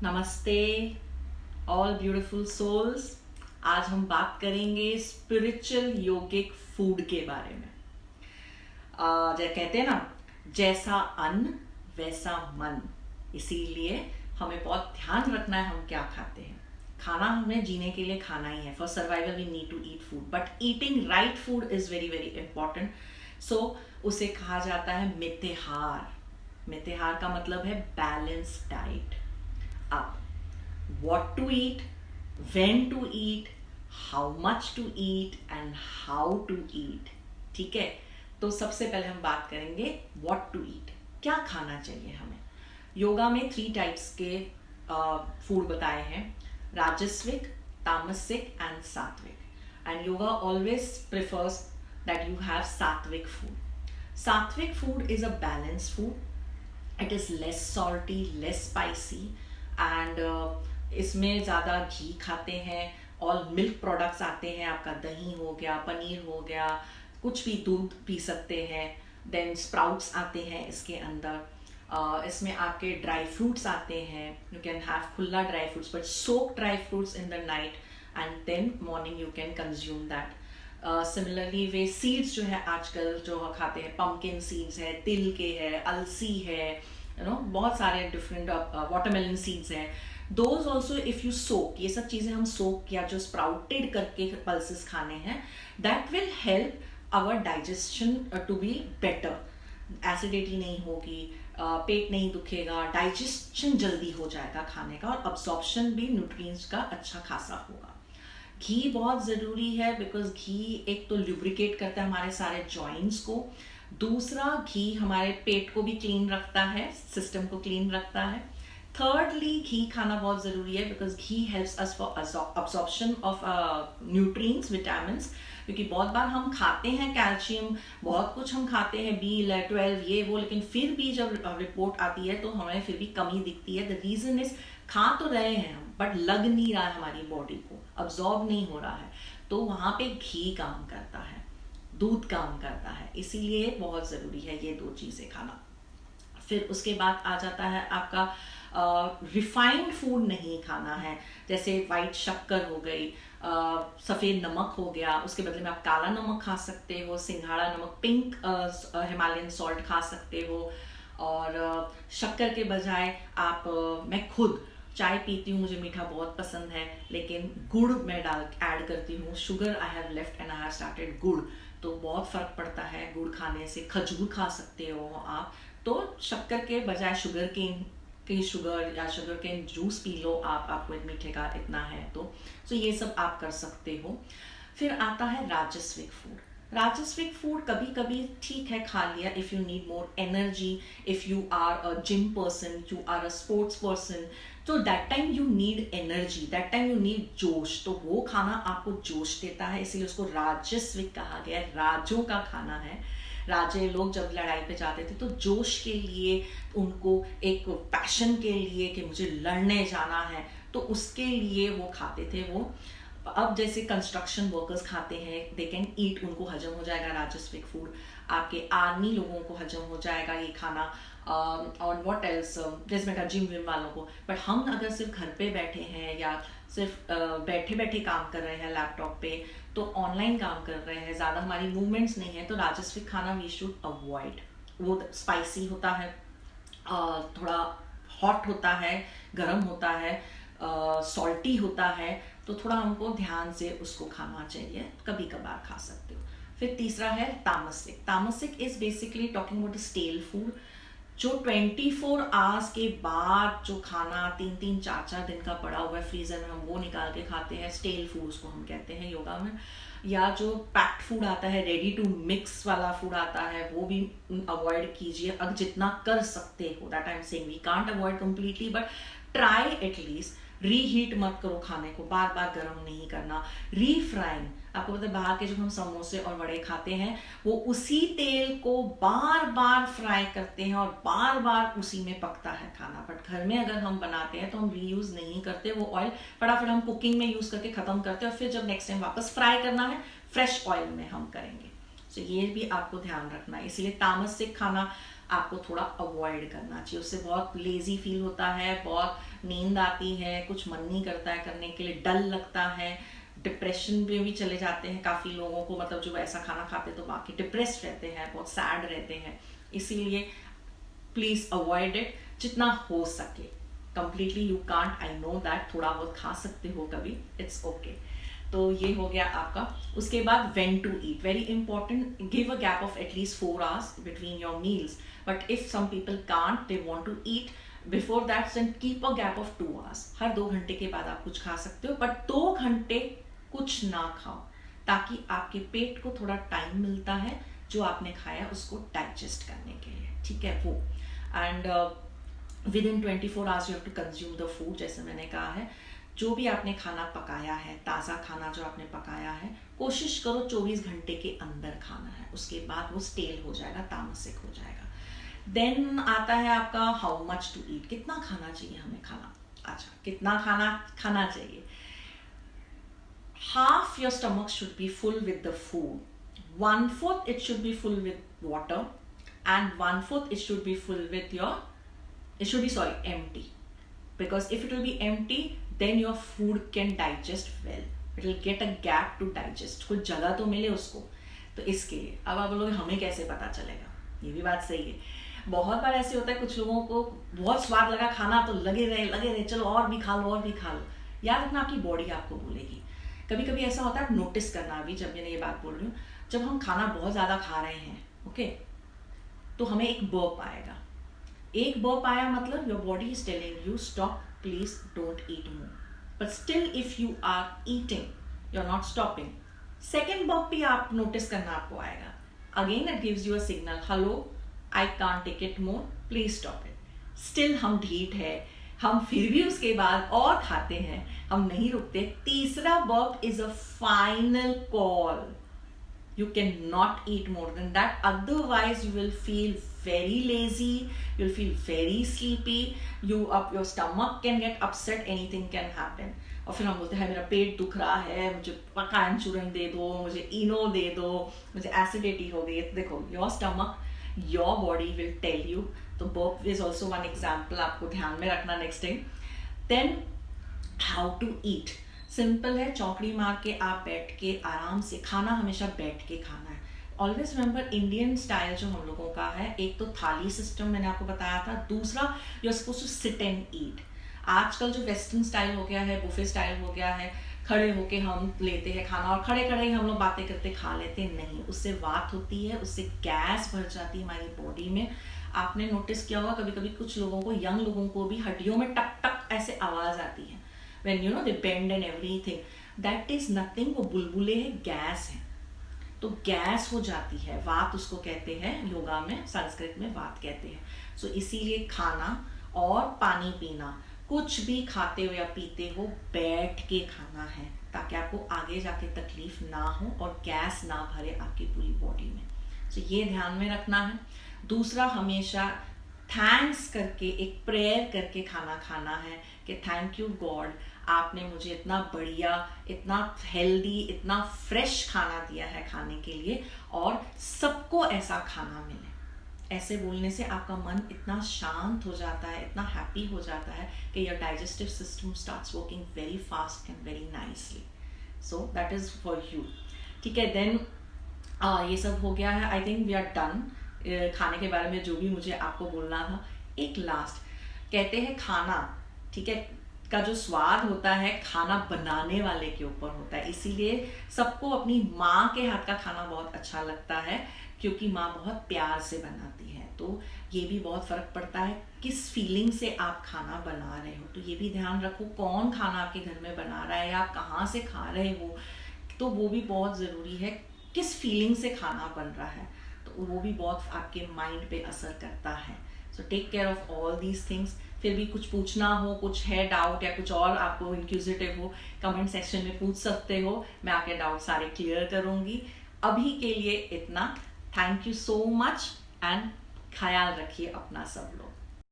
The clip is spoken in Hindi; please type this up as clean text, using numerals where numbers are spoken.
नमस्ते ऑल ब्यूटीफुल सोल्स। आज हम बात करेंगे स्पिरिचुअल योगिक फूड के बारे में। जैसे कहते हैं ना, जैसा अन्न वैसा मन। इसीलिए हमें बहुत ध्यान रखना है हम क्या खाते हैं। खाना हमें जीने के लिए खाना ही है। For survival we need to eat food, but eating right food is very very important. So उसे कहा जाता है मितहार। मितहार का मतलब है बैलेंस डाइट। अब what to eat, when to eat, how much to eat and how to eat। ठीक है, तो सबसे पहले हम बात करेंगे what to eat, क्या खाना चाहिए हमें। योगा में 3 टाइप्स के फूड बताए हैं, राजस्विक, तामसिक एंड सात्विक। And yoga always prefers that you have सात्विक फूड। सात्विक food is a balance food. It is less salty, less spicy and इसमें ज़्यादा घी खाते हैं। और मिल्क प्रोडक्ट्स आते हैं, आपका दही हो गया, पनीर हो गया, कुछ भी, दूध पी सकते हैं। देन स्प्राउट्स आते हैं इसके अंदर। इसमें आपके ड्राई फ्रूट्स आते हैं। यू कैन हैव खुला dry fruits, but soak dry fruits in the night and then morning you can consume that. Similarly वे सीड्स जो है आजकल जो खाते हैं, पम्पकिन सीड्स है, तिल के है, अलसी है, बहुत सारे डिफरेंट वाटरमेलन सीड्स हैं। दोज ऑल्सो इफ यू सोक, ये सब चीज़ें हम सोक या जो स्प्राउटेड करके पल्सेस खाने हैं, that will help our digestion to be better. Acidity नहीं होगी, पेट नहीं दुखेगा, डाइजेशन जल्दी हो जाएगा खाने का, और अब्सॉर्प्शन भी न्यूट्रिएंट्स का अच्छा खासा होगा। घी बहुत ज़रूरी है, बिकॉज घी एक तो ल्यूब्रिकेट करता है हमारे सारे जॉइंट्स को। दूसरा, घी हमारे पेट को भी क्लीन रखता है, सिस्टम को क्लीन रखता है। थर्डली, घी खाना बहुत ज़रूरी है because ghee helps us for absorption of nutrients, vitamins. क्योंकि बहुत बार हम खाते हैं कैल्शियम, बहुत कुछ हम खाते हैं, B12 ये वो, लेकिन फिर भी जब रिपोर्ट आती है तो हमें फिर भी कमी दिखती है। द रीज़न इज, खा तो रहे हैं हम, बट लग नहीं रहा है हमारी बॉडी को, अब्जॉर्ब नहीं हो रहा है। तो वहाँ पे घी काम करता है, दूध काम करता है, इसीलिए बहुत ज़रूरी है ये 2 चीज़ें खाना। फिर उसके बाद आ जाता है आपका रिफाइंड फूड नहीं खाना है। जैसे वाइट शक्कर हो गई, सफ़ेद नमक हो गया, उसके बदले में आप काला नमक खा सकते हो, सिंघाड़ा नमक, पिंक हिमालयन सॉल्ट खा सकते हो। और शक्कर के बजाय आप मैं खुद चाय पीती हूँ, मुझे मीठा बहुत पसंद है, लेकिन गुड़ मैं ऐड करती हूँ। Sugar I have left and I have started गुड़। तो बहुत फ़र्क पड़ता है गुड़ खाने से। खजूर खा सकते हो आप। तो शक्कर के बजाय शुगर की शुगर या sugar cane juice P low आप, आपको मीठे का इतना है तो ये सब आप कर सकते हो। फिर आता है राजस्विक फूड। राजस्विक फूड कभी कभी ठीक है, खा लिया if you need more energy, if you are a gym person, you are a sports person, तो that time you need energy, that time you need जोश। तो वो खाना आपको जोश देता है, इसीलिए उसको राजस्विक कहा गया है। राजों का खाना है। राजे लोग जब लड़ाई पे जाते थे तो जोश के लिए, उनको एक पैशन के लिए कि मुझे लड़ने जाना है, तो उसके लिए वो खाते थे वो। अब जैसे कंस्ट्रक्शन वर्कर्स खाते हैं, दे कैन ईट, उनको हजम हो जाएगा राजस्विक फूड। आपके आर्मी लोगों को हजम हो जाएगा ये खाना। और व्हाट एल्स, जैसे मैं कहा जिम विम वालों को। बट हम अगर सिर्फ घर पे बैठे हैं या सिर्फ बैठे बैठे काम कर रहे हैं लैपटॉप पे, तो ऑनलाइन काम कर रहे हैं, ज़्यादा हमारी मूवमेंट्स नहीं है, तो राजस्विक खाना वी शुड अवॉइड। वो स्पाइसी होता है, थोड़ा हॉट होता है, गर्म होता है, सॉल्टी होता है, तो थोड़ा हमको ध्यान से उसको खाना चाहिए, कभी कभार खा सकते हो। फिर तीसरा है तामसिक। तामसिक is basically talking about stele food, जो 24 आवर्स के बाद जो खाना 3-3, 4-4 दिन का पड़ा हुआ है फ्रीजर में, हम वो निकाल के खाते हैं, स्टेल फूड उसको हम कहते हैं योगा में। या जो पैक्ड फूड आता है, रेडी टू मिक्स वाला फूड आता है, वो भी अवॉइड कीजिए अगर जितना कर सकते हो। That I am saying we can't avoid completely, but try at least. Reheat मत करो खाने को, बार बार गर्म नहीं करना। रीफ्राइंग, आपको पता है बाहर के जो हम समोसे और वड़े खाते हैं, वो उसी तेल को बार बार फ्राई करते हैं और बार बार उसी में पकता है खाना। बट घर में अगर हम बनाते हैं तो हम रीयूज नहीं करते वो ऑयल, फटाफट हम कुकिंग में यूज करके खत्म करते हैं, और फिर जब नेक्स्ट टाइम वापस फ्राई करना है फ्रेश ऑयल में हम करेंगे। तो ये भी आपको ध्यान रखना है। इसीलिए तामसिक खाना आपको थोड़ा अवॉइड करना चाहिए। उससे बहुत लेजी फील होता है, बहुत नींद आती है, कुछ मन नहीं करता है करने के लिए, डल लगता है, डिप्रेशन में भी चले जाते हैं काफ़ी लोगों को, मतलब जो ऐसा खाना खाते तो बाकी डिप्रेस्ड रहते हैं, बहुत सैड रहते हैं। इसीलिए प्लीज़ अवॉइड इट जितना हो सके। Completely you can't, I know that, थोड़ा बहुत खा सकते हो कभी, इट्स ओके। तो ये हो गया आपका। उसके बाद when to eat, very important, give a gap of at least 4 hours between your meals. But if some people can't, they want to eat before that, then keep a gap of 2 hours। हर 2 घंटे के बाद आप कुछ खा सकते हो, बट 2 घंटे कुछ ना खाओ, ताकि आपके पेट को थोड़ा टाइम मिलता है जो आपने खाया उसको डाइजेस्ट करने के लिए, ठीक है वो। And within 24 hours you have to consume the food. जैसे मैंने कहा है, जो भी आपने खाना पकाया है, ताज़ा खाना जो आपने पकाया है, कोशिश करो 24 घंटे के अंदर खाना है, उसके बाद वो स्टेल हो जाएगा, तामसिक हो जाएगा। देन आता है आपका हाउ मच टू ईट, कितना खाना चाहिए हमें खाना। अच्छा, कितना खाना खाना चाहिए? Half your stomach should be full with the food, 1/4 it should be full with water, and 1/4 it should be full with your, it should be, sorry, empty. Because if it will be empty, then your food can digest well, it will get a gap to digest, कुछ जगह तो मिले उसको। तो इसके लिए अब आप बोलोगे हमें कैसे पता चलेगा, ये भी बात सही है। बहुत बार ऐसे होता है, कुछ लोगों को बहुत स्वाद लगा खाना तो लगे रहे चलो और भी खा लो और भी खा लो। याद रखना, आपकी बॉडी आपको बोलेगी। कभी कभी ऐसा होता है, नोटिस करना, अभी जब मैंने ये बात बोल रही हूँ, जब हम खाना बहुत ज़्यादा खा रहे हैं, ओके, तो हमें एक बर्प आएगा। एक बर्प आया मतलब your body is telling you stop, please don't eat more. But still if you are eating, you are not stopping, second burp भी आप नोटिस करना आपको आएगा। Again it gives you a signal, hello I can't take it more, please stop it. Still हम ढीठ है, हम फिर भी उसके बाद और खाते हैं, हम नहीं रुकते। तीसरा burp is a final call, you cannot eat more than that, otherwise you will feel very lazy, you'll feel very sleepy, your stomach can get upset, anything can happen। और फिर हम बोलते हैं मेरा पेट दुख रहा है, मुझे पकान चूरन दे दो, मुझे इनो दे दो, मुझे एसिडिटी हो गई। देखो, your stomach, your body will tell you. तो burp is also one example, आपको ध्यान में रखना next time. Then how to eat, simple है, चौकड़ी मार के आप बैठ के आराम से खाना, हमेशा बैठ के खाना है। ऑलवेज रिमेंबर, इंडियन स्टाइल जो हम लोगों का है, एक तो थाली सिस्टम मैंने आपको बताया था, दूसरा you are supposed to sit and eat. आजकल जो वेस्टर्न स्टाइल हो गया है, बुफे स्टाइल हो गया है, खड़े होके हम लेते हैं खाना और खड़े खड़े ही हम लोग बातें करते खा लेते, नहीं, उससे वात होती है, उससे गैस भर जाती है हमारी बॉडी में। आपने नोटिस किया होगा कभी कभी कुछ लोगों को, यंग लोगों को भी हड्डियों में टक टक ऐसे आवाज आती है, when you know they bend and everything, that is nothing, वो बुलबुले है, गैस है। तो गैस हो जाती है, वात उसको कहते हैं, योगा में, संस्कृत में वात कहते हैं। सो इसीलिए खाना और पानी पीना, कुछ भी खाते हो या पीते हो, बैठ के खाना है, ताकि आपको आगे जाके तकलीफ ना हो और गैस ना भरे आपकी पूरी बॉडी में। सो ये ध्यान में रखना है। दूसरा, हमेशा थैंक्स करके, एक प्रेयर करके खाना खाना है कि थैंक यू गॉड, आपने मुझे इतना बढ़िया, इतना हेल्दी, इतना फ्रेश खाना दिया है खाने के लिए, और सबको ऐसा खाना मिले। ऐसे बोलने से आपका मन इतना शांत हो जाता है, इतना हैप्पी हो जाता है कि your digestive system starts working very fast and very nicely. So that is for you, ठीक है। देन ये सब हो गया है, I think we are done खाने के बारे में जो भी मुझे आपको बोलना था। एक लास्ट, कहते हैं खाना, ठीक है, का जो स्वाद होता है खाना बनाने वाले के ऊपर होता है। इसीलिए सबको अपनी माँ के हाथ का खाना बहुत अच्छा लगता है, क्योंकि माँ बहुत प्यार से बनाती है। तो ये भी बहुत फर्क पड़ता है किस फीलिंग से आप खाना बना रहे हो। तो ये भी ध्यान रखो, कौन खाना आपके घर में बना रहा है या आप कहाँ से खा रहे हो, तो वो भी बहुत ज़रूरी है, किस फीलिंग से खाना बन रहा है, तो वो भी बहुत आपके माइंड पे असर करता है। So take care of all these things. फिर भी कुछ पूछना हो, कुछ है डाउट या कुछ और आपको इंक्यूजिटिव हो, कमेंट सेक्शन में पूछ सकते हो, मैं आपके डाउट सारे क्लियर करूंगी। अभी के लिए इतना, thank you so much and ख्याल रखिए अपना सब लोग।